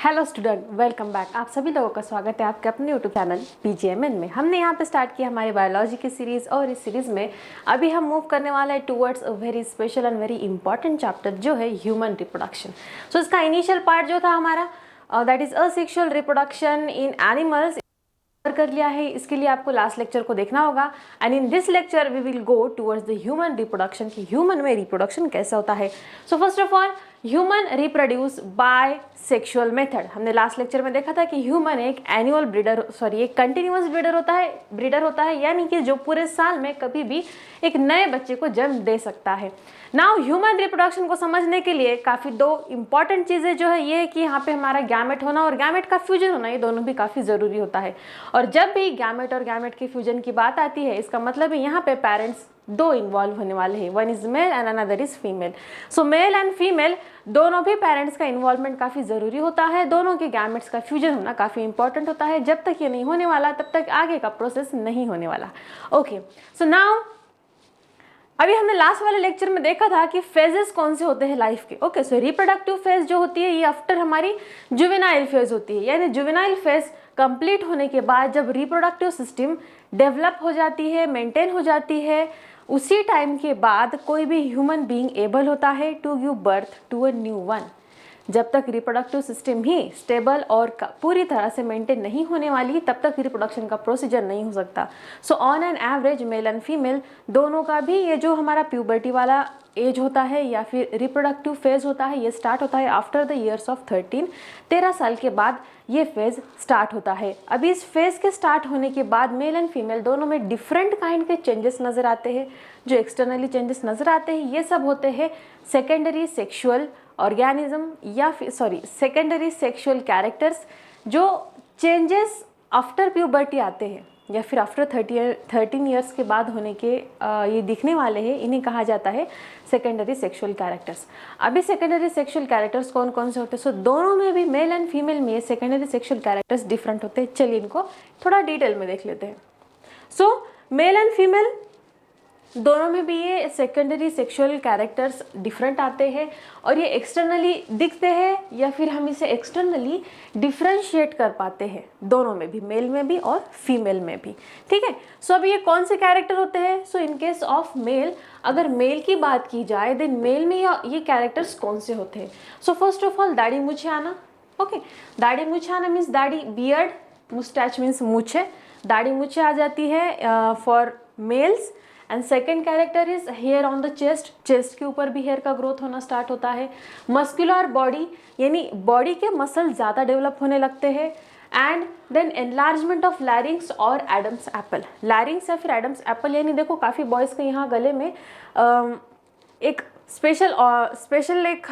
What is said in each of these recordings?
Hello student, welcome back. आप सभी लोगों का स्वागत है आपके अपने यूट्यूब चैनल पीजीएमएन में। हमने यहाँ पे स्टार्ट किया हमारी बायोलॉजी की सीरीज़ और इस सीरीज़ में अभी हम मूव करने वाले हैं towards a very special and very important chapter जो है ह्यूमन रिप्रोडक्शन। सो इसका इनिशियल पार्ट जो था हमारा that is asexual reproduction in animals कर लिया है। इसके लिए आपको लास्ट लेक्चर को देखना होगा and in this lecture we will go towards the human reproduction कि ह्यूमन में रिप्रोडक्शन कैसा होता है। So first of all human reproduce by sexual method. हमने लास्ट लेक्चर में देखा था कि ह्यूमन एक एनुअल एक कंटिन्यूअस ब्रीडर होता है यानी कि जो पूरे साल में कभी भी एक नए बच्चे को जन्म दे सकता है। नाउ ह्यूमन रिप्रोडक्शन को समझने के लिए काफ़ी दो इंपॉर्टेंट चीज़ें जो है ये है कि यहाँ पे हमारा गैमेट होना और गैमेट का फ्यूजन होना, ये दोनों भी काफ़ी ज़रूरी होता है। और जब भी गैमेट और गैमेट के फ्यूजन की बात आती है इसका मतलब है यहाँ पे पेरेंट्स दो इन्वॉल्व होने वाले हैं, one is male and another is female. So male and female दोनों भी पेरेंट्स का इन्वॉल्वमेंट काफ़ी ज़रूरी होता है, दोनों के गैमेट्स का फ्यूजन होना काफ़ी इंपॉर्टेंट होता है। जब तक ये नहीं होने वाला तब तक आगे का प्रोसेस नहीं होने वाला। ओके, सो नाउ अभी हमने लास्ट वाले लेक्चर में देखा था कि फेजेस कौन से होते हैं लाइफ के। ओके, सो रिप्रोडक्टिव फेज जो होती है ये आफ्टर हमारी जुवेनाइल फेज होती है, यानी जुवेनाइल फेज कंप्लीट होने के बाद जब रिप्रोडक्टिव सिस्टम डेवलप हो जाती है, मेंटेन हो जाती है, उसी टाइम के बाद कोई भी ह्यूमन बीइंग एबल होता है to give birth to a new one. जब तक रिप्रोडक्टिव सिस्टम ही स्टेबल और पूरी तरह से मेंटेन नहीं होने वाली तब तक रिप्रोडक्शन का प्रोसीजर नहीं हो सकता। So on an average male and female दोनों का भी ये जो हमारा प्यूबर्टी वाला एज होता है या फिर रिप्रोडक्टिव फेज होता है ये स्टार्ट होता है आफ्टर द ईयर्स ऑफ 13 साल के बाद ये फेज स्टार्ट होता है। अभी इस फेज के स्टार्ट होने के बाद मेल एंड फीमेल दोनों में डिफरेंट काइंड के चेंजेस नज़र आते हैं। जो एक्सटर्नली चेंजेस नज़र आते हैं ये सब होते हैं सेकेंडरी सेक्शुअल ऑर्गेनिज्म या फिर सेकेंडरी सेक्सुअल कैरेक्टर्स जो चेंजेस आफ्टर प्यूबर्टी आते हैं या फिर आफ्टर 13 ईयर्स के बाद होने के ये दिखने वाले हैं, इन्हें कहा जाता है सेकेंडरी सेक्सुअल कैरेक्टर्स। अभी सेकेंडरी सेक्सुअल कैरेक्टर्स कौन कौन से होते हैं? सो दोनों में भी मेल एंड फीमेल में सेकेंडरी सेक्सुअल कैरेक्टर्स डिफरेंट होते हैं। चलिए इनको थोड़ा डिटेल में देख लेते हैं। सो मेल एंड फीमेल दोनों में भी ये सेकेंडरी सेक्सुअल कैरेक्टर्स डिफरेंट आते हैं और ये एक्सटर्नली दिखते हैं या फिर हम इसे एक्सटर्नली डिफ्रेंशिएट कर पाते हैं, दोनों में भी, मेल में भी और फीमेल में भी। ठीक है, सो अब ये कौन से कैरेक्टर होते हैं? सो इन केस ऑफ मेल, अगर मेल की बात की जाए देन मेल में ये कैरेक्टर्स कौन से होते हैं? सो फर्स्ट ऑफ ऑल दाढ़ी मूछे आना। ओके, दाढ़ी मूछे आना मीन्स दाढ़ी, बियर्ड, मुस्टैच मीन्स मूछे, दाढ़ी मूछे आ जाती है for mails. And second character is here on the chest, chest के ऊपर भी हेयर का ग्रोथ होना स्टार्ट होता है। मस्कुलर बॉडी यानी बॉडी के मसल ज़्यादा डेवलप होने लगते हैं। And then enlargement of larynx और एडम्स एप्पल। लैरिंग्स या फिर एडम्स एप्पल यानी देखो काफ़ी बॉयज़ के यहाँ गले में एक स्पेशल एक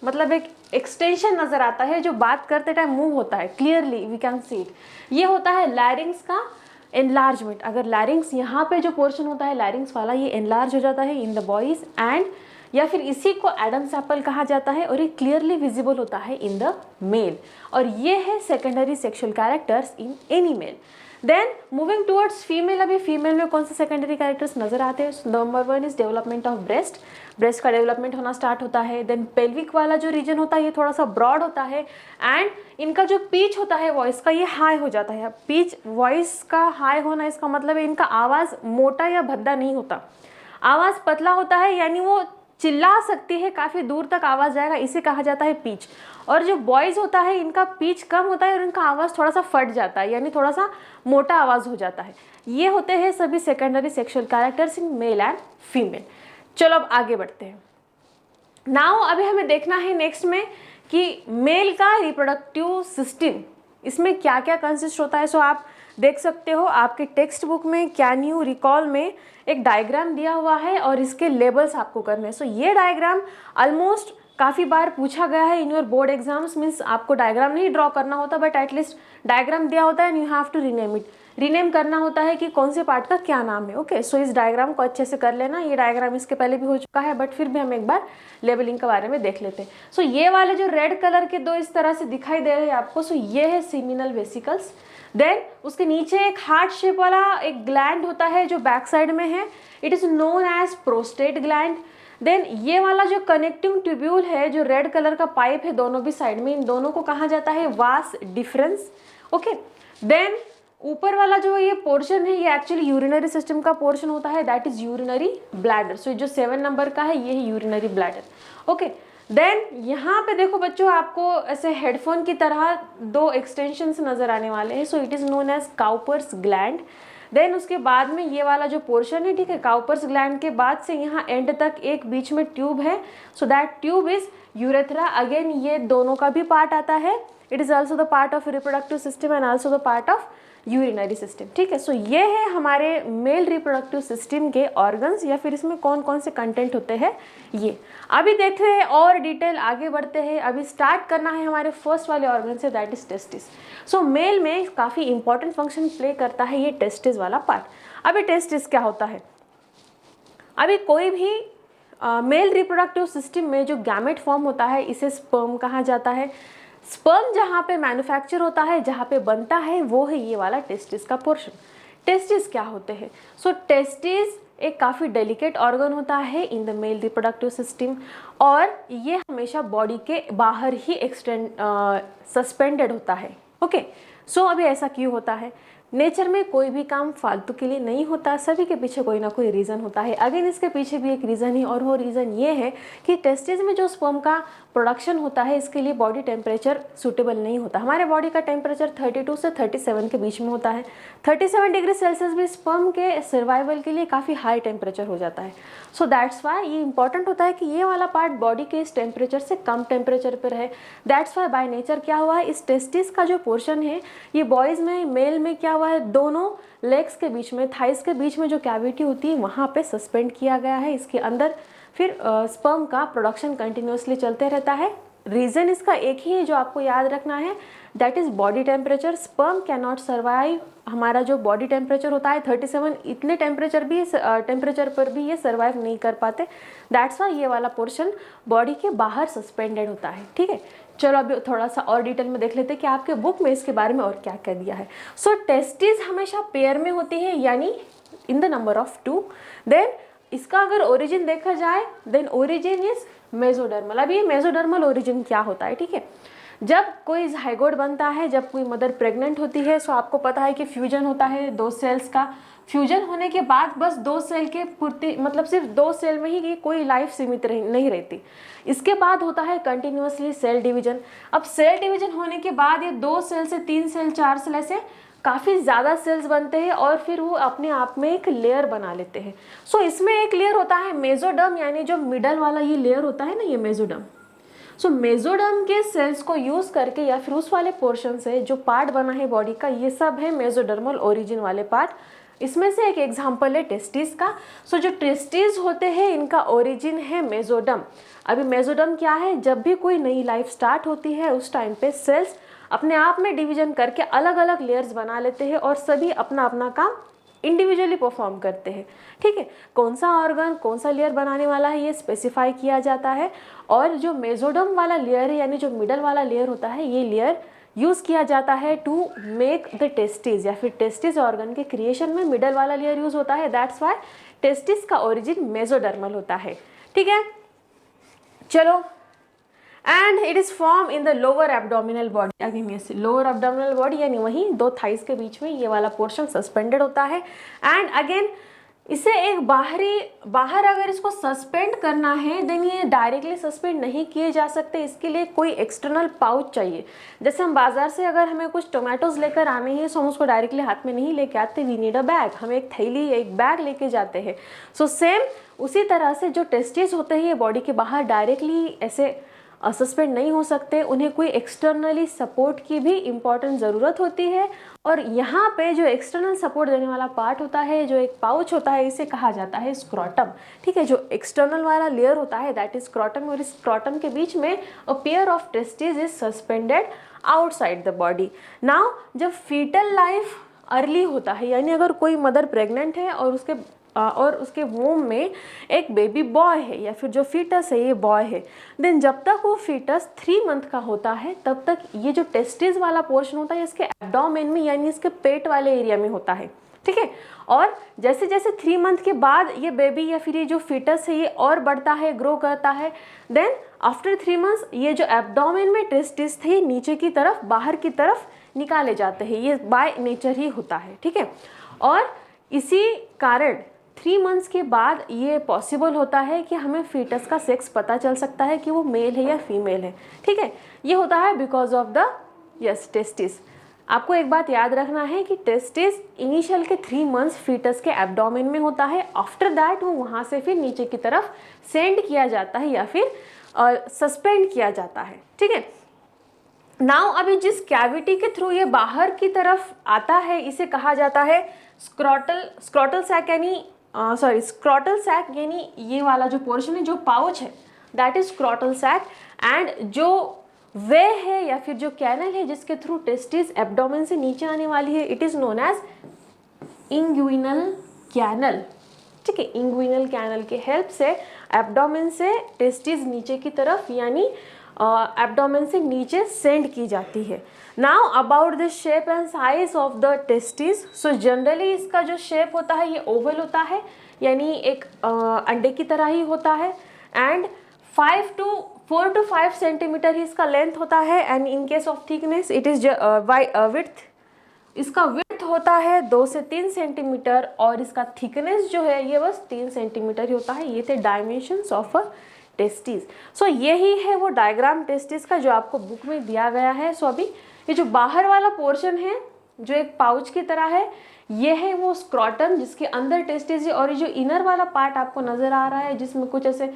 मतलब एक एक्सटेंशन नज़र आता है जो बात करते टाइम मूव होता है, clearly we can see it. ये होता है लैरिंग्स का एनलार्जमेंट। अगर लैरिंग्स यहाँ पे जो पोर्शन होता है लैरिंग्स वाला ये एनलार्ज हो जाता है इन द बॉयज़ एंड या फिर इसी को एडम्स एप्पल कहा जाता है और ये क्लियरली विजिबल होता है इन द मेल। और ये है secondary sexual characters in any male. Then moving towards female, अभी फीमेल में कौन से सेकेंडरी कैरेक्टर्स नजर आते हैं? Number 1 is development of breast, breast का डेवलपमेंट होना स्टार्ट होता है। देन पेल्विक वाला जो रीजन होता है ये थोड़ा सा ब्रॉड होता है एंड इनका जो पिच होता है वॉइस का ये हाई हो जाता है। पिच वॉइस का हाई होना इसका मतलब है इनका आवाज़ मोटा या भद्दा नहीं होता, आवाज़ पतला होता है, यानी वो चिल्ला सकती है, काफ़ी दूर तक आवाज़ जाएगा, इसे कहा जाता है पिच। और जो बॉयज़ होता है इनका पिच कम होता है और इनका आवाज़ थोड़ा सा फट जाता है, यानी थोड़ा सा मोटा आवाज़ हो जाता है। ये होते हैं सभी secondary sexual characters in male and female. चलो अब आगे बढ़ते हैं। नाउ अभी हमें देखना है नेक्स्ट में कि मेल का रिप्रोडक्टिव सिस्टम इसमें क्या क्या कंसिस्ट होता है। सो आप देख सकते हो आपके टेक्स्ट बुक में कैन यू रिकॉल में एक डायग्राम दिया हुआ है और इसके लेबल्स आपको करने हैं। सो ये डायग्राम ऑलमोस्ट काफ़ी बार पूछा गया है in your board exams. Means आपको डायग्राम नहीं ड्रॉ करना होता बट एटलीस्ट डायग्राम दिया होता है and you have to rename it, rename करना होता है कि कौन से पार्ट का क्या नाम है। ओके, सो इस डायग्राम को अच्छे से कर लेना। ये डायग्राम इसके पहले भी हो चुका है बट फिर भी हम एक बार लेबलिंग के बारे में देख लेते हैं। सो ये वाले जो रेड कलर के दो इस तरह से दिखाई दे रहे हैं आपको, सो ये है सीमिनल वेसिकल्स। देन उसके नीचे एक हार्ट शेप वाला एक ग्लैंड होता है जो बैक साइड में है, it is known as prostate gland. Then ये वाला जो कनेक्टिंग ट्यूब्यूल है, जो रेड कलर का पाइप है दोनों भी साइड में, इन दोनों को कहा जाता है वास डिफरेंस। ओके, देन ऊपर वाला जो ये पोर्शन है ये एक्चुअली यूरिनरी सिस्टम का पोर्शन होता है, दैट इज यूरिनरी ब्लैडर। सो जो 7 नंबर का है ये है यूरिनरी ब्लैडर। ओके, देन यहाँ पे देखो बच्चों, आपको ऐसे हेडफोन की तरह 2 एक्सटेंशंस नजर आने वाले हैं। So it is known as Cowper's gland. Then उसके बाद में ये वाला जो पोर्शन है, ठीक है, काउपर्स ग्लैंड के बाद से यहाँ एंड तक एक बीच में ट्यूब है, so that tube is urethra. Again ये दोनों का भी पार्ट आता है, it is also the part of reproductive system and also the part of urinary system. ठीक है, सो ये है हमारे मेल रिप्रोडक्टिव सिस्टम के ऑर्गन्स, या फिर इसमें कौन कौन से कंटेंट होते हैं ये। अभी देखते हैं और डिटेल, आगे बढ़ते हैं। अभी स्टार्ट करना है हमारे फर्स्ट वाले ऑर्गन से, that is testis. So male में काफ़ी इंपॉर्टेंट फंक्शन प्ले करता है ये टेस्टिस वाला पार्ट। अभी टेस्टिस क्या होता है, अभी कोई भी मेल रिप्रोडक्टिव सिस्टम में जो गैमेट फॉर्म होता है इसे स्पर्म कहा जाता है। स्पर्म जहाँ पे मैन्युफैक्चर होता है, जहाँ पे बनता है, वो है ये वाला टेस्टिस का पोर्शन। टेस्टिस क्या होते हैं? सो टेस्टिस एक काफ़ी डेलिकेट ऑर्गन होता है in the male reproductive system, और ये हमेशा बॉडी के बाहर ही सस्पेंडेड होता है। ओके, सो अभी ऐसा क्यों होता है? नेचर में कोई भी काम फालतू के लिए नहीं होता, सभी के पीछे कोई ना कोई रीज़न होता है। अगेन इसके पीछे भी एक रीज़न है, और वो रीज़न ये है कि टेस्टिस में जो स्पर्म का प्रोडक्शन होता है इसके लिए बॉडी टेम्परेचर सूटेबल नहीं होता। हमारे बॉडी का टेम्परेचर 32 से 37 के बीच में होता है। 37 डिग्री सेल्सियस भी स्पर्म के सर्वाइवल के लिए काफ़ी हाई टेम्परेचर हो जाता है। सो दैट्स वाई ये इंपॉर्टेंट होता है कि ये वाला पार्ट बॉडी के इस टेम्परेचर से कम टेम्परेचर पर रहे। दैट्स वाई बाय नेचर क्या हुआ है, इस टेस्टिस का जो पोर्शन है ये बॉयज़ में, मेल में क्या हुआ है, दोनों लेग्स के बीच में, थाइस के बीच में जो कैविटी होती है वहाँ पे सस्पेंड किया गया है। इसके अंदर फिर स्पर्म का प्रोडक्शन कंटिन्यूसली चलते रहता है। रीज़न इसका एक ही है जो आपको याद रखना है, that is body temperature. Sperm can not survive, हमारा जो बॉडी टेम्परेचर होता है 37, इतने टेम्परेचर पर भी ये सर्वाइव नहीं कर पाते। दैट्स वाई ये वाला पोर्शन बॉडी के बाहर सस्पेंडेड होता है। ठीक है, चलो अभी थोड़ा सा और डिटेल में देख लेते हैं कि आपके बुक में इसके बारे में और क्या क्या दिया है। सो टेस्टिस हमेशा पेयर में होती है, यानी in the number of 2। Then इसका अगर ओरिजिन देखा जाए, देन ओरिजिन इज मेसोडर्मल। अब ये मेसोडर्मल ओरिजिन क्या होता है? ठीक है, जब कोई जाइगोट बनता है, जब कोई मदर प्रेग्नेंट होती है, सो आपको पता है कि फ्यूजन होता है 2 सेल्स का। फ्यूजन होने के बाद बस 2 सेल के पूर्ति, मतलब सिर्फ 2 सेल में ही कोई लाइफ सीमित नहीं रहती। इसके बाद होता है कंटिन्यूसली सेल डिवीजन। अब सेल डिवीजन होने के बाद ये 2 सेल से 3 सेल, 4 सेल, ऐसे काफ़ी ज़्यादा सेल्स बनते हैं, और फिर वो अपने आप में एक लेयर बना लेते हैं। सो इसमें एक लेयर होता है मेसोडर्म, यानी जो मिडल वाला ये लेयर होता है ना, ये मेसोडर्म। सो मेसोडर्म के सेल्स को यूज़ करके, या फिर उस वाले पोर्शन से जो पार्ट बना है बॉडी का, ये सब है मेसोडर्मल ओरिजिन वाले पार्ट। इसमें से एक एग्जाम्पल है टेस्टिस का। सो जो टेस्टिस होते हैं इनका ओरिजिन है मेसोडर्म। अभी मेसोडर्म क्या है, जब भी कोई नई लाइफ स्टार्ट होती है उस टाइम पे सेल्स अपने आप में डिवीजन करके अलग अलग लेयर्स बना लेते हैं, और सभी अपना अपना काम इंडिविजुअली परफॉर्म करते हैं। ठीक है, कौन सा ऑर्गन कौन सा लेयर बनाने वाला है ये स्पेसिफाई किया जाता है, और जो मेसोडर्म वाला लेयर है, यानी जो मिडल वाला लेयर होता है, ये लेयर यूज़ किया जाता है टू मेक द टेस्टिस, या फिर टेस्टिस ऑर्गन के क्रिएशन में मिडल वाला लेयर यूज़ होता है। दैट्स वाई टेस्टिस का ओरिजिन मेसोडर्मल होता है। ठीक है, चलो, and it is form in the lower abdominal body. Again ये लोअर एब्डोमिनल बॉडी, यानी वहीं 2 थाइस के बीच में ये वाला पोर्शन सस्पेंडेड होता है। एंड अगेन इसे एक बाहर अगर इसको सस्पेंड करना है, देन ये डायरेक्टली सस्पेंड नहीं किए जा सकते, इसके लिए कोई एक्सटर्नल पाउच चाहिए। जैसे हम बाजार से अगर हमें कुछ टोमेटोज लेकर आने हैं, सो हम उसको डायरेक्टली हाथ में नहीं लेके आते, वी नीड अ बैग, हम एक थैली, एक बैग लेके जाते हैं। सो सेम उसी तरह से जो टेस्टिस होते हैं ये बॉडी के बाहर डायरेक्टली ऐसे सस्पेंड नहीं हो सकते, उन्हें कोई एक्सटर्नली सपोर्ट की भी इम्पॉर्टेंट ज़रूरत होती है। और यहाँ पे जो एक्सटर्नल सपोर्ट देने वाला पार्ट होता है, जो एक पाउच होता है, इसे कहा जाता है स्क्रोटम। ठीक है, जो एक्सटर्नल वाला लेयर होता है दैट इज स्क्रोटम, और इस स्क्रोटम के बीच में a pair of testis is suspended outside the body. Now जब फीटल लाइफ अर्ली होता है, यानी अगर कोई मदर प्रेग्नेंट है और उसके वोम में एक बेबी बॉय है, या फिर जो फीटस है ये बॉय है, देन जब तक वो फीटस 3 मंथ का होता है तब तक ये जो टेस्टिस वाला पोर्शन होता है इसके एब्डोमेन में, यानी इसके पेट वाले एरिया में होता है। ठीक है। और जैसे जैसे 3 मंथ के बाद ये बेबी या फिर ये जो फीटस है ये और बढ़ता है, ग्रो करता है, देन आफ्टर 3 मंथ्स ये जो एब्डोमेन में टेस्टिस थे नीचे की तरफ, बाहर की तरफ निकाले जाते हैं। ये बाय नेचर ही होता है, ठीक है। और इसी कारण 3 मंथ्स के बाद ये पॉसिबल होता है कि हमें फीटस का सेक्स पता चल सकता है कि वो मेल है या फीमेल है, ठीक है। ये होता है बिकॉज ऑफ द टेस्टिस। आपको एक बात याद रखना है कि टेस्टिस इनिशियल के 3 मंथ्स फीटस के एब्डोमेन में होता है। आफ्टर दैट वो वहाँ से फिर नीचे की तरफ सेंड किया जाता है या फिर सस्पेंड किया जाता है, ठीक है। नाउ अभी जिस कैविटी के थ्रू ये बाहर की तरफ आता है इसे कहा जाता है स्क्रॉटल सैक, यानी स्क्रॉटल सैक, यानी ये वाला जो पोर्शन है, जो पाउच है, that is scrotal sac. And जो वे है या फिर जो कैनल है जिसके थ्रू टेस्टिस एब्डोमेन से नीचे आने वाली है, it is known as inguinal canal, ठीक है। इंग्विनल कैनल के हेल्प से एब्डोमेन से टेस्टिस नीचे की तरफ यानी एब्डोमेन से नीचे सेंड की जाती है। Now about the shape and size of the testis, so generally इसका जो शेप होता है ये ओवल होता है, यानी एक अंडे की तरह ही होता है। एंड 4 to 5 सेंटीमीटर ही इसका लेंथ होता है। And in case of thickness it is width, इसका विड्थ होता है 2 से 3 सेंटीमीटर और इसका थिकनेस जो है ये बस 3 सेंटीमीटर ही होता है। ये थे डायमेंशंस ऑफ अ टेस्टिस। सो यही है वो डायग्राम टेस्टिस का जो आपको बुक में दिया गया है। सो अभी ये जो बाहर वाला पोर्शन है जो एक पाउच की तरह है, ये है वो स्क्रॉटम जिसके अंदर टेस्टिस है। और ये जो इनर वाला पार्ट आपको नजर आ रहा है जिसमें कुछ ऐसे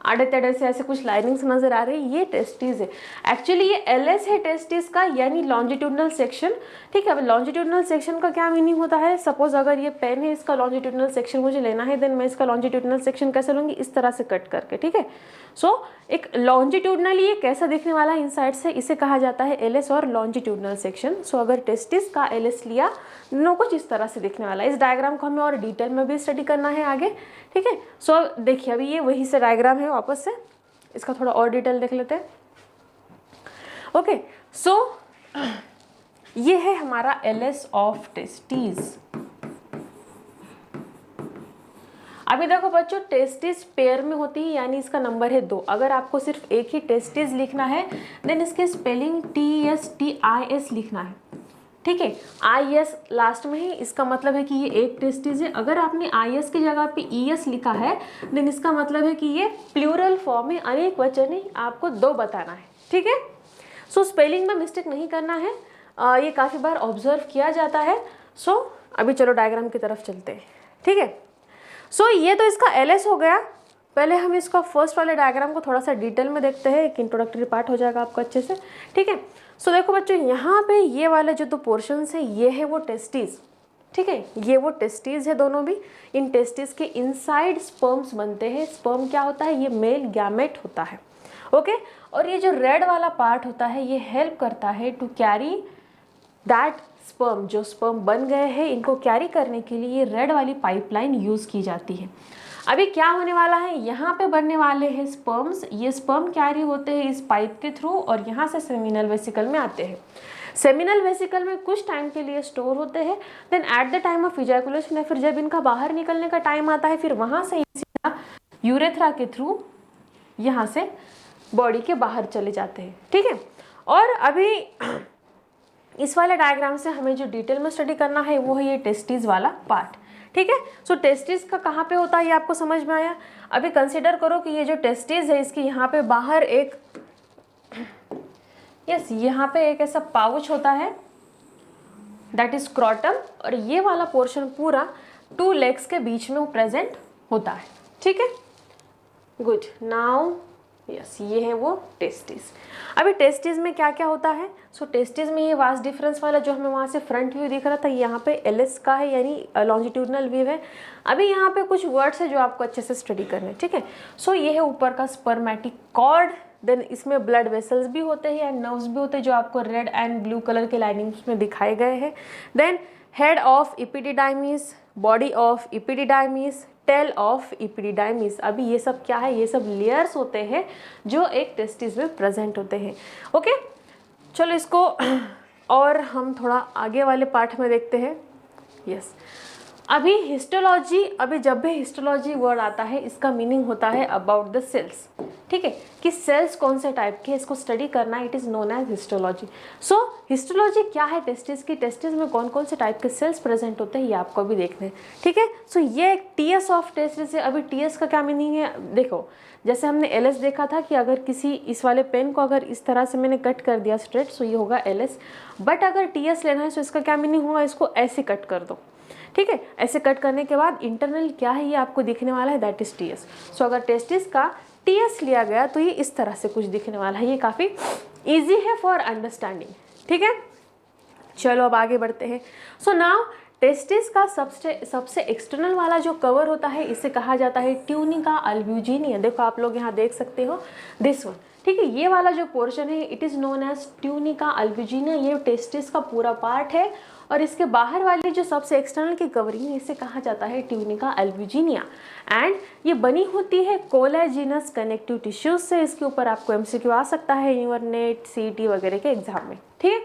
आड़े तेड़े से ऐसे कुछ लाइनिंग्स नजर आ रही है, ये टेस्टिस है। एक्चुअली ये एलएस है टेस्टिस का, यानी लॉन्जिट्यूडनल सेक्शन, ठीक है। अब लॉन्जिट्यूडनल सेक्शन का क्या मीनिंग होता है? सपोज अगर ये पेन है, इसका लॉन्जिट्यूडनल सेक्शन मुझे लेना है, देन मैं इसका लॉन्जिट्यूडनल सेक्शन कैसे लूँगी? इस तरह से कट करके, ठीक है। सो एक लॉन्जिट्यूडनली ये कैसा दिखने वाला है इनसाइड से, इसे कहा जाता है एलएस और लॉन्जिट्यूडनल सेक्शन। सो अगर टेस्टिस का एलएस लिया, दोनों कुछ इस तरह से दिखने वाला है। इस डायग्राम को हमें और डिटेल में भी स्टडी करना है आगे, ठीक है। सो देखिए अभी ये वही से डायग्राम है, वापस से इसका थोड़ा और डिटेल देख लेते हैं। ओके, सो ये है हमारा एलएस ऑफ टेस्टिस। अभी देखो बच्चों, टेस्टिस पेयर में होती है, यानी इसका नंबर है 2। अगर आपको सिर्फ एक ही टेस्टिस लिखना है देन इसके स्पेलिंग TSTIS लिखना है, ठीक है। IS लास्ट में ही, इसका मतलब है कि ये एक टेस्टिस है। अगर आपने IS की जगह पे ES लिखा है देन इसका मतलब है कि ये प्लूरल फॉर्म है, अनेक वचन है, आपको 2 बताना है, ठीक है। सो स्पेलिंग में मिस्टेक नहीं करना है, ये काफ़ी बार ऑब्जर्व किया जाता है। सो अभी चलो डायग्राम की तरफ चलते हैं, ठीक है। सो ये तो इसका एलएस हो गया। पहले हम इसका फर्स्ट वाले डायग्राम को थोड़ा सा डिटेल में देखते हैं, एक इंट्रोडक्टरी पार्ट हो जाएगा आपको अच्छे से, ठीक है। सो देखो बच्चों, यहाँ पे ये वाले जो 2 पोर्शंस है ये है वो टेस्टिस, ठीक है। ये वो टेस्टिस है दोनों भी। इन टेस्टिस के इनसाइड स्पर्म्स बनते हैं। स्पर्म क्या होता है? ये मेल गैमेट होता है, ओके। और ये जो रेड वाला पार्ट होता है ये हेल्प करता है टू कैरी दैट स्पर्म। जो स्पर्म बन गए हैं इनको कैरी करने के लिए ये रेड वाली पाइपलाइन यूज़ की जाती है। अभी क्या होने वाला है, यहाँ पे बनने वाले हैं स्पर्म्स। ये स्पर्म कैरी होते हैं इस पाइप के थ्रू और यहाँ से सेमिनल वेसिकल में आते हैं। सेमिनल वेसिकल में कुछ टाइम के लिए स्टोर होते हैं। Then at the time of ejaculation, या फिर जब इनका बाहर निकलने का टाइम आता है, फिर वहाँ से यूरेथ्रा के थ्रू यहाँ से बॉडी के बाहर चले जाते हैं, ठीक है। और अभी इस वाले डायग्राम से हमें जो डिटेल में स्टडी करना है वो है ये टेस्टिस वाला पार्ट, ठीक है। सो टेस्टिस का कहाँ पे होता है ये आपको समझ में आया। अभी कंसिडर करो कि ये जो टेस्टिस है इसके यहाँ पे बाहर एक यहाँ पे एक ऐसा पाउच होता है, दैट इज स्क्रॉटम। और ये वाला पोर्शन पूरा 2 लेग्स के बीच में वो प्रेजेंट होता है, ठीक है। गुड, नाउ यस, ये है वो टेस्टिस। अभी टेस्टिस में क्या क्या होता है? सो टेस्टिस में ये वास्ट डिफरेंस वाला जो हमें वहाँ से फ्रंट व्यू दिख रहा था, यहाँ पे एलएस का है, यानी लॉन्जिट्यूडनल व्यू है। अभी यहाँ पे कुछ वर्ड्स है जो आपको अच्छे से स्टडी करने हैं, ठीक है। सो ये है ऊपर का स्पर्मेटिक कॉर्ड। देन इसमें ब्लड वेसल्स भी होते हैं एंड नर्व्स भी होते हैं जो आपको रेड एंड ब्लू कलर के लाइनिंग्स में दिखाए गए हैं। Then head of epididymis, body of epididymis, tail of epididymis. अभी ये सब क्या है? ये सब लेयर्स होते हैं जो एक टेस्टिस में प्रेजेंट होते हैं, ओके। चलो इसको और हम थोड़ा आगे वाले पार्ट में देखते हैं। यस। अभी हिस्टोलॉजी, अभी जब भी हिस्टोलॉजी वर्ड आता है इसका मीनिंग होता है अबाउट द सेल्स, ठीक है, कि सेल्स कौन से टाइप के, इसको स्टडी करना, it is known as histology. So histology क्या है, टेस्टिस की, टेस्टिस में कौन कौन से टाइप के सेल्स प्रेजेंट होते हैं ये आपको भी देखना है, ठीक है। सो ये एक टीएस ऑफ टेस्टिस है। अभी टीएस का क्या मीनिंग है, देखो जैसे हमने एलएस देखा था कि अगर किसी इस वाले पेन को अगर इस तरह से मैंने कट कर दिया स्ट्रेट, सो ये होगा एलएस। बट अगर टीएस लेना है तो इसका क्या मीनिंग होगा, इसको ऐसे कट कर दो, ठीक है। ऐसे कट करने के बाद इंटरनल क्या है ये आपको दिखने वाला है, दैट इज टीएस। सो अगर टेस्टिस का टीएस लिया गया तो ये इस तरह से कुछ दिखने वाला है। ये काफ़ी इजी है फॉर अंडरस्टैंडिंग, ठीक है। चलो अब आगे बढ़ते हैं। सो नाउ टेस्टिस का सबसे एक्सटर्नल वाला जो कवर होता है इसे कहा जाता है ट्यूनिका अल्ब्यूजिनिया। देखो आप लोग यहाँ देख सकते हो दिस वन, ठीक है। ये वाला जो पोर्शन है it is known as tunica albuginea, ये टेस्टिस का पूरा पार्ट है। और इसके बाहर वाली जो सबसे एक्सटर्नल की कवरिंग है इसे कहा जाता है ट्यूनिका अल्ब्यूजिनिया। एंड ये बनी होती है कोलेजिनस कनेक्टिव टिश्यूज से। इसके ऊपर आपको एमसीक्यू आ सकता है यूर नेट, सीईटी वगैरह के एग्जाम में, ठीक है।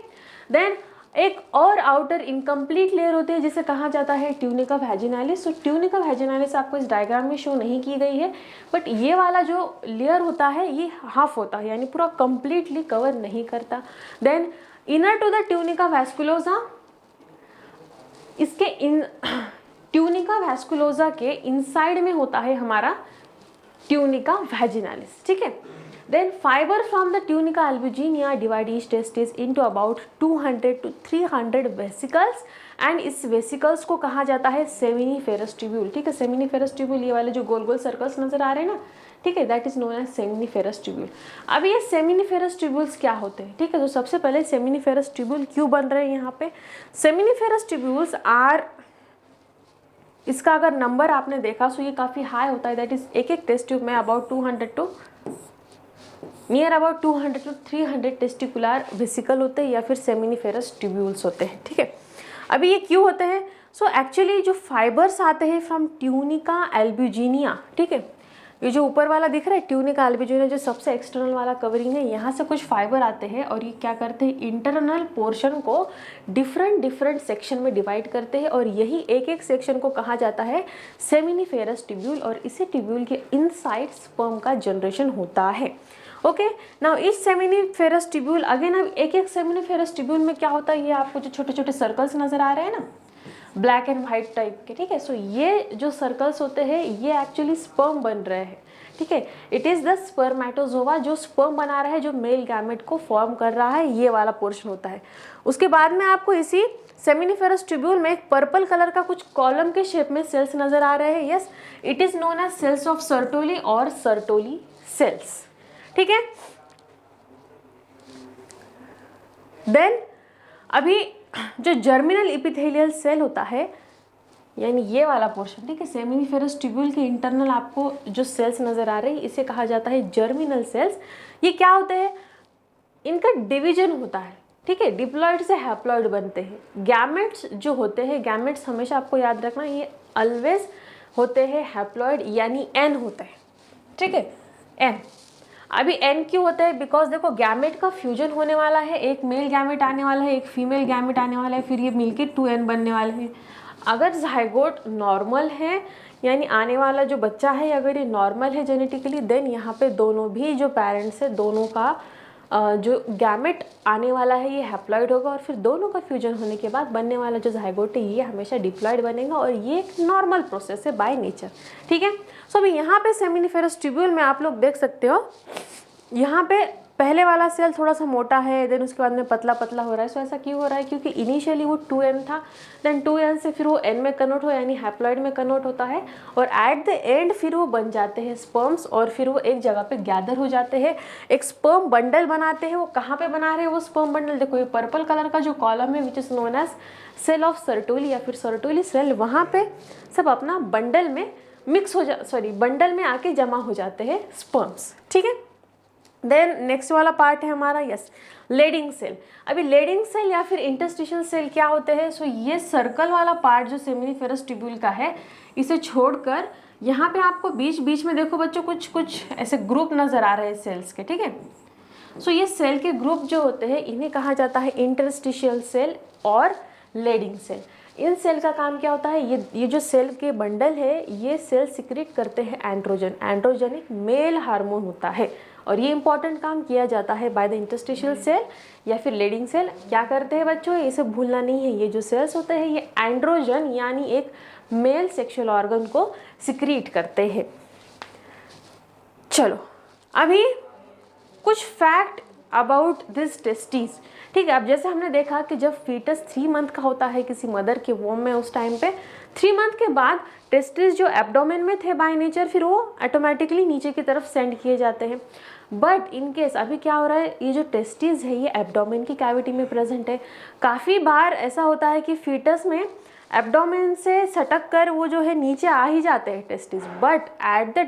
देन एक और आउटर इनकम्प्लीट लेयर होती है जिसे कहा जाता है ट्यूनिका वैजिनालिस। तो ट्यूनिका वैजिनालिस आपको इस डायग्राम में शो नहीं की गई है, बट ये वाला जो लेयर होता है ये हाफ होता है, यानी पूरा कंप्लीटली कवर नहीं करता। Then inner to the tunica vasculosa, इसके इन ट्यूनिका वैस्कुलोसा के इनसाइड में होता है हमारा ट्यूनिका वैजिनालिस, ठीक है। Then fiber from the tunica albuginea divide each testis into about 200 to 300 vesicles and इस vesicles को कहा जाता है seminiferous tubule, ठीक है। seminiferous tubule ये वाले जो गोल गोल सर्कल्स नजर आ रहे हैं ना, ठीक है, that is known as seminiferous tubule। अब ये seminiferous tubules क्या होते हैं, ठीक है। तो सबसे पहले seminiferous tubule क्यों बन रहे हैं यहाँ पे, seminiferous tubules आर, इसका अगर नंबर आपने देखा सो ये काफ़ी हाई होता है, दैट इज एक एक टेस्ट ट्यूब में about 200 to near about 200 to 300 testicular vesicle होते हैं या फिर सेमिनिफेरस ट्यूब्यूल्स होते हैं, ठीक है। अभी ये क्यों होते हैं, सो एक्चुअली जो फाइबर्स आते हैं फ्रॉम ट्यूनिका एल्ब्यूजिनिया, ठीक है, ये जो ऊपर वाला दिख रहा है ट्यूनिका एल्ब्यूजिनिया जो सबसे एक्सटर्नल वाला कवरिंग है, यहाँ से कुछ फाइबर आते हैं और ये क्या करते हैं, इंटरनल पोर्शन को डिफरेंट सेक्शन में डिवाइड करते हैं और यही एक एक सेक्शन को कहा जाता है सेमिनिफेरस ट्यूब्यूल और इसी ट्यूब्यूल के इनसाइड स्पर्म का जनरेशन होता है। ओके, नाउ इस सेमिनिफेरस ट्यूब्यूल अगेन, अब एक एक सेमिनिफेरस ट्यूब्यूल में क्या होता है, ये आपको जो छोटे छोटे सर्कल्स नजर आ रहे हैं ना, ब्लैक एंड वाइट टाइप के, ठीक है। सो ये जो सर्कल्स होते हैं ये एक्चुअली स्पर्म बन रहे हैं, ठीक है। इट इज़ द स्पर्मेटोजोआ जो स्पर्म बना रहा है, जो मेल गैमेट को फॉर्म कर रहा है, ये वाला पोर्शन होता है। उसके बाद में आपको इसी सेमिनिफेरस ट्यूब्यूल में एक पर्पल कलर का कुछ कॉलम के शेप में सेल्स नजर आ रहे हैं। Yes, it is known as cells of Sertoli और सर्टोली सेल्स, ठीक है। देन अभी जो जर्मिनल इपिथेलियल सेल होता है, यानी ये वाला पोर्शन, ठीक है, सेमिनिफेरस ट्यूब्यूल के इंटरनल आपको जो सेल्स नजर आ रही है इसे कहा जाता है जर्मिनल सेल्स। ये क्या होते हैं, इनका डिवीजन होता है, ठीक है, डिप्लॉइड से हैप्लॉइड बनते हैं। गैमेट्स जो होते हैं, गैमेट्स हमेशा आपको याद रखना ये ऑलवेज होते हैं हैप्लॉइड, यानी एन होता है, ठीक है, एन। अभी एन क्यों होता है, बिकॉज देखो गैमेट का फ्यूजन होने वाला है, एक मेल गैमेट आने वाला है, एक फीमेल गैमेट आने वाला है, फिर ये मिलके 2n बनने वाले हैं। अगर जाइगोट नॉर्मल है, यानी आने वाला जो बच्चा है अगर ये नॉर्मल है जेनेटिकली, देन यहाँ पे दोनों भी जो पेरेंट्स है दोनों का जो गैमेट आने वाला है ये हैप्लॉइड होगा और फिर दोनों का फ्यूजन होने के बाद बनने वाला जो जाइगोट है ये हमेशा डिप्लॉइड बनेगा और ये एक नॉर्मल प्रोसेस है बाय नेचर, ठीक है। सो अभी यहाँ पे सेमिनिफेरस ट्यूब्यूल में आप लोग देख सकते हो, यहाँ पे पहले वाला सेल थोड़ा सा मोटा है, देन उसके बाद में पतला पतला हो रहा है। सो ऐसा क्यों हो रहा है, क्योंकि इनिशियली वो 2n था, देन 2n से फिर वो n में कन्वर्ट हो, यानी हैप्लॉइड में कन्वर्ट होता है और एट द एंड फिर वो बन जाते हैं स्पर्म्स और फिर वो एक जगह पे गैदर हो जाते हैं, एक स्पर्म बंडल बनाते हैं। वो कहाँ पे बना रहे हैं वो स्पर्म बंडल, देखो ये पर्पल कलर का जो कॉलम है which is known as cell of Sertoli या फिर सर्टोली सेल, वहाँ पे सब अपना बंडल में मिक्स हो बंडल में आके जमा हो जाते हैं स्पर्म्स, ठीक है। देन नेक्स्ट वाला पार्ट है हमारा, यस, लेडिंग सेल। अभी लेडिंग सेल या फिर इंटरस्टिशियल सेल क्या होते हैं, सो ये सर्कल वाला पार्ट जो सेमिनिफेरस ट्यूब्यूल का है इसे छोड़कर यहाँ पे आपको बीच बीच में देखो बच्चों कुछ ऐसे ग्रुप नजर आ रहे हैं सेल्स के, ठीक है। सो ये सेल के ग्रुप जो होते हैं इन्हें कहा जाता है इंटरस्टिशियल सेल और लेडिंग सेल। इन सेल का काम क्या होता है, ये जो सेल के बंडल है ये सेल सिक्रेट करते हैं एंड्रोजन। एंड्रोजन एक मेल हार्मोन होता है और ये इंपॉर्टेंट काम किया जाता है बाय द इंटरस्टिशियल सेल या फिर लेडिंग सेल। क्या करते हैं बच्चों, इसे भूलना नहीं है, ये जो सेल्स होते हैं ये एंड्रोजन यानी एक मेल सेक्सुअल ऑर्गन को सिक्रीट करते हैं। चलो अभी कुछ फैक्ट अबाउट दिस टेस्टिस। ठीक है, अब जैसे हमने देखा कि जब फीटस 3 मंथ का होता है किसी मदर के वोम में, उस टाइम पे 3 मंथ के बाद टेस्टिस जो एब्डोमेन में थे बाय नेचर फिर वो ऑटोमेटिकली नीचे की तरफ सेंड किए जाते हैं। बट इन केस अभी क्या हो रहा है, ये जो टेस्टिस है ये एब्डोमेन की कैविटी में प्रेजेंट है। काफ़ी बार ऐसा होता है कि फीटस में एब्डोमेन से सटक कर वो जो है नीचे आ ही जाते हैं testis, but at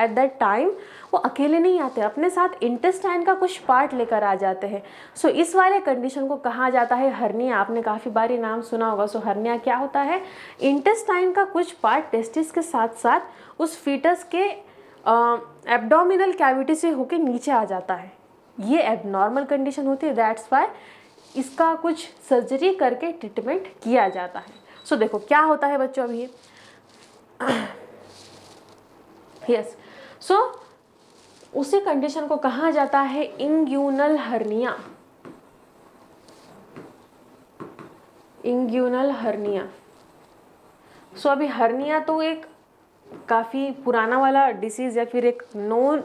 that time वो अकेले नहीं आते, अपने साथ इंटेस्टाइन का कुछ पार्ट लेकर आ जाते हैं। सो इस वाले कंडीशन को कहा जाता है हर्निया। आपने काफ़ी बार ये नाम सुना होगा। सो हर्निया क्या होता है, इंटेस्टाइन का कुछ पार्ट टेस्टिस के साथ साथ उस फीटस के एब्डोमिनल कैविटी से होके नीचे आ जाता है। ये एबनॉर्मल कंडीशन होती है, दैट्स वाई इसका कुछ सर्जरी करके ट्रीटमेंट किया जाता है। सो देखो क्या होता है बच्चों अभी यस सो उसी कंडीशन को कहा जाता है इंग्यूनल हर्निया। इंग्यूनल हर्निया। सो अभी हर्निया तो एक काफ़ी पुराना वाला डिसीज़ या फिर एक नोन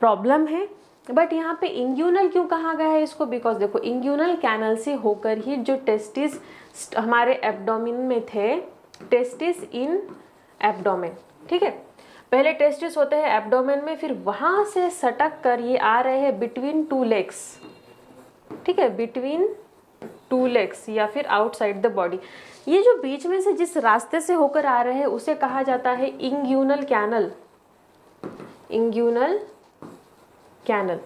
प्रॉब्लम है, बट यहाँ पे इंग्यूनल क्यों कहा गया है इसको, बिकॉज देखो इंग्यूनल कैनल से होकर ही जो टेस्टिस हमारे एब्डोमेन में थे, टेस्टिस इन एब्डोमेन, ठीक है, पहले टेस्टिस होते हैं एब्डोमेन में, फिर वहाँ से सटक कर ये आ रहे हैं बिटवीन 2 लेग्स, ठीक है, बिटवीन 2 लेग्स या फिर आउटसाइड द बॉडी। ये जो बीच में से जिस रास्ते से होकर आ रहे हैं उसे कहा जाता है इंग्यूनल कैनल। इंग्यूनल कैनल।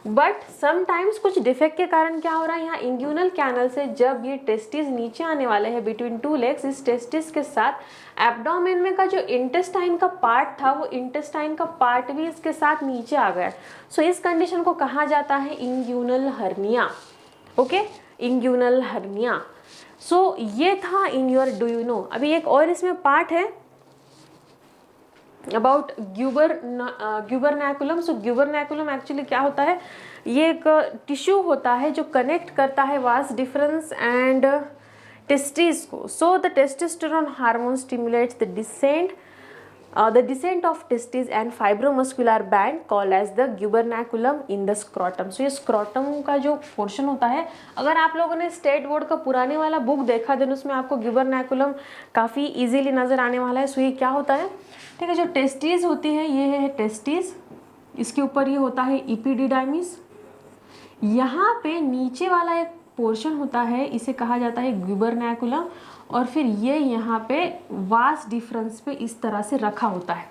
बट समटाइम्स कुछ डिफेक्ट के कारण क्या हो रहा है, यहाँ इंग्यूनल कैनल से जब ये टेस्टिस नीचे आने वाले हैं बिटवीन 2 लेग्स, इस टेस्टिस के साथ एब्डोमेन में का जो इंटेस्टाइन का पार्ट था वो इंटेस्टाइन का पार्ट भी इसके साथ नीचे आ गया। सो इस कंडीशन को कहा जाता है inguinal hernia. Okay, inguinal hernia. So ये था in your do you know. अभी एक और इसमें पार्ट है अबाउट ग्यूबरनैकुलम। सो ग्यूबरनैकुलम एक्चुअली क्या होता है, ये एक टिश्यू होता है जो कनेक्ट करता है वास डिफरेंस एंड टेस्टिस को। So the testosterone hormone stimulates the descent of testes and fibromuscular band called as the gubernaculum in the scrotum। So ये स्क्रोटम का जो पोर्शन होता है, अगर आप लोगों ने स्टेट बोर्ड का पुराने वाला बुक देखा देन उसमें आपको गुबरनैकुलम काफ़ी इजीली नज़र आने वाला है। सो ये क्या होता है, ठीक है, जो टेस्टिस होती है ये है टेस्टिस, इसके ऊपर ये होता है इपिडिडाइमिस, यहाँ पे नीचे वाला एक पोर्शन होता है इसे कहा जाता है गुबरनैकुलम, और फिर ये यहाँ पे वास डिफरेंस पे इस तरह से रखा होता है।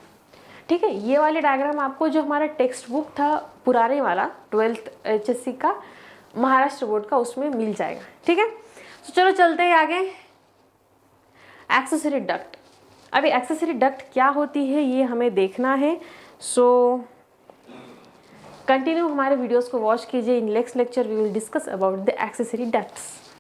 ठीक है, ये वाले डायग्राम आपको जो हमारा टेक्स्ट बुक था पुराने वाला 12th HSC का महाराष्ट्र बोर्ड का उसमें मिल जाएगा। ठीक है, तो चलो चलते हैं आगे। Accessory duct. अभी एक्सेसरी डक्ट क्या होती है ये हमें देखना है। सो कंटिन्यू हमारे वीडियोस को वॉच कीजिए। In next lecture we will discuss about the accessory ducts.